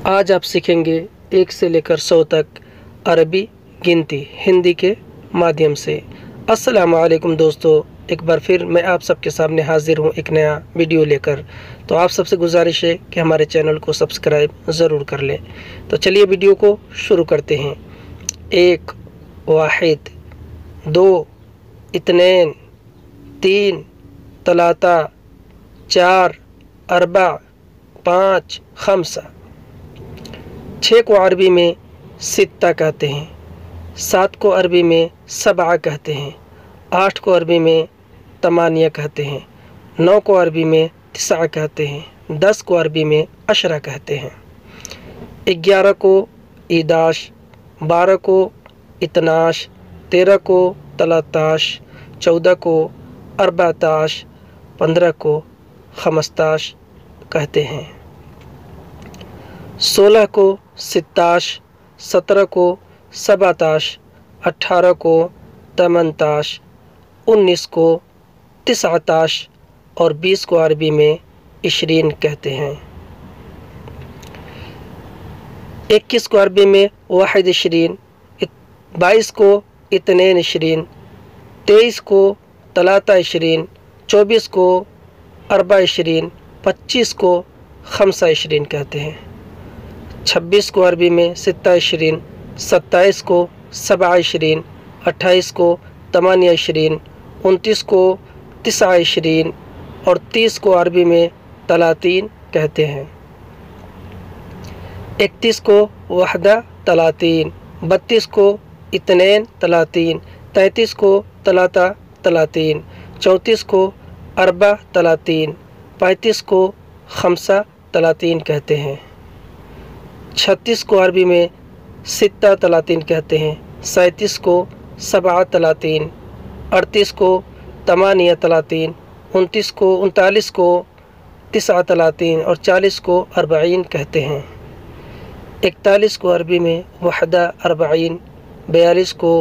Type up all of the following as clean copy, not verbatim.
آج آپ سیکھیں گے 1 سے لے کر 100 تک عربی گنتی ہندی کے مادھیم سے۔ السلام علیکم دوستو، ایک بار پھر میں آپ سب کے سامنے حاضر ہوں ایک نیا ویڈیو لے کر۔ تو آپ سب سے گزارش ہے کہ ہمارے چینل کو سبسکرائب ضرور کر لیں۔ تو چلیے ویڈیو کو شروع کرتے ہیں۔ 1 واحد، 2 اثنين، 3 ثلاثة، 4 4 5 5۔ 6 کو عربی میں ستہ کہتے ہیں، 7 کو عربی میں سبعہ کہتے ہیں، 8 کو عربی میں تمانیہ کہتے ہیں، 9 کو عربی میں تسعہ کہتے ہیں، 10 کو عربی میں عشرہ کہتے ہیں، 11 کو ایداش، 12 کو اتناش، 13 کو 13، 14 کو 14، 15 کو 15 کہتے ہیں، 16 کو 27، 17 کو 17، 18 کو 18، 19 کو 19 اور 20 کو عربی میں 20 کہتے ہیں۔ 21 کو عربی میں 21، 22 کو 22، 23 کو 23، 24 کو 24، 25 کو 25 کہتے ہیں، 26 کو عربی میں 27، 27 کو 27، 28 کو 28، 29 کو 29 اور 30 کو عربی میں 30 کہتے ہیں، 31 کو وحدہ 30، 32 کو اثنين 30، 33 کو 33، 34 کو 34، 35 کو 35 کہتے ہیں، 36 کو عربی میں 36 کہتے ہیں، 37 کو 37، 38 کو 38، 39 کو 39 اور 40 کو 40 کہتے ہیں، 41 کو عربی میں وحدہ 40، 42 کو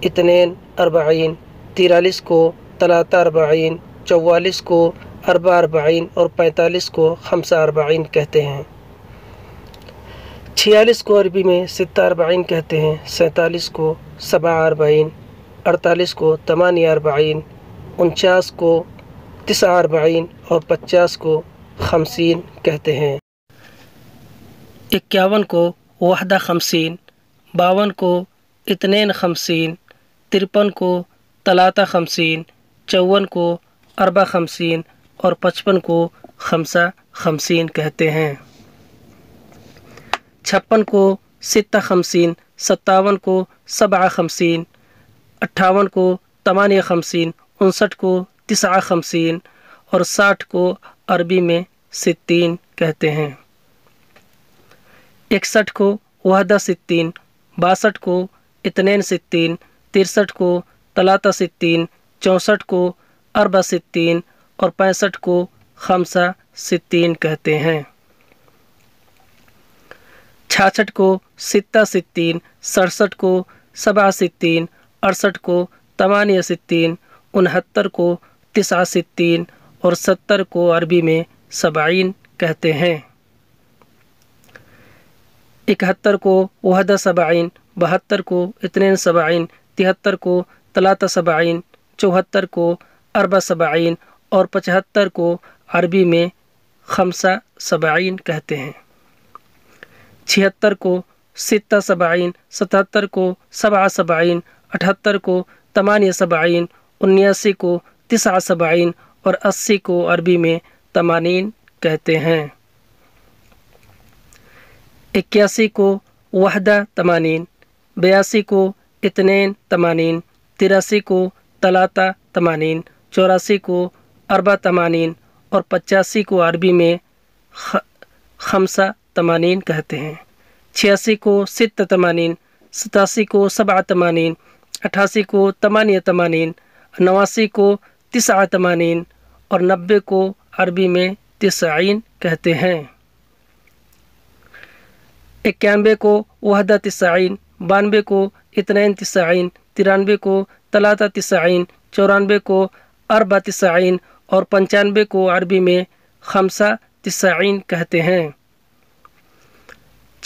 اثنين 40، 43 کو 43، 44 کو 44 اور 45 کو 45 کہتے ہیں، 46 کو عربی میں 46 کہتے ہیں، 47 کو 47، 48 کو 48، 49 کو 49 اور 50 کو 50 کہتے ہیں، 51 کو وحدہ 50، 52 کو اثنين 50، 53 کو 53، 54 کو 54 اور 55 کو 55 کہتے ہیں، 56 کو 56، 57 کو 57، 58 کو 58، 59 کو 59 اور 60 کو عربی میں 60 کہتے ہیں، 61 کو وحدہ 60، 62 کو اثنين 60، 63 کو 63، 64 کو 64 اور 65 کو 65 کہتے ہیں، 66 کو 66، 67 کو 67، 68 کو 68، 69 کو 69 اور 70 کو عربی میں 70 کہتے ہیں، 71 کو وحدہ 70، 72 کو اثنين 70، 73 کو 73، 74 کو 74 اور 75 کو عربی میں 75 کہتے ہیں، 76 کو 76، 77 کو 77، 78 کو 78، 79 کو 79 اور 80 کو عربی میں 80 کہتے ہیں، 81 کو وحدہ 80، 82 کو اثنين 80، 83 کو 83، 84 کو 84 اور 85 کو عربی میں 85 کہتے ہیں، 86 کو 86، 87 کو 87، 88 کو 88، 89 کو 89 اور 90 کو عربی میں 90 کہتے ہیں، 91 کو وحدہ 90، 92 کو اثنين 90، 93 کو 93، 94 کو 94 اور 95 کو عربی میں 95 کہتے ہیں،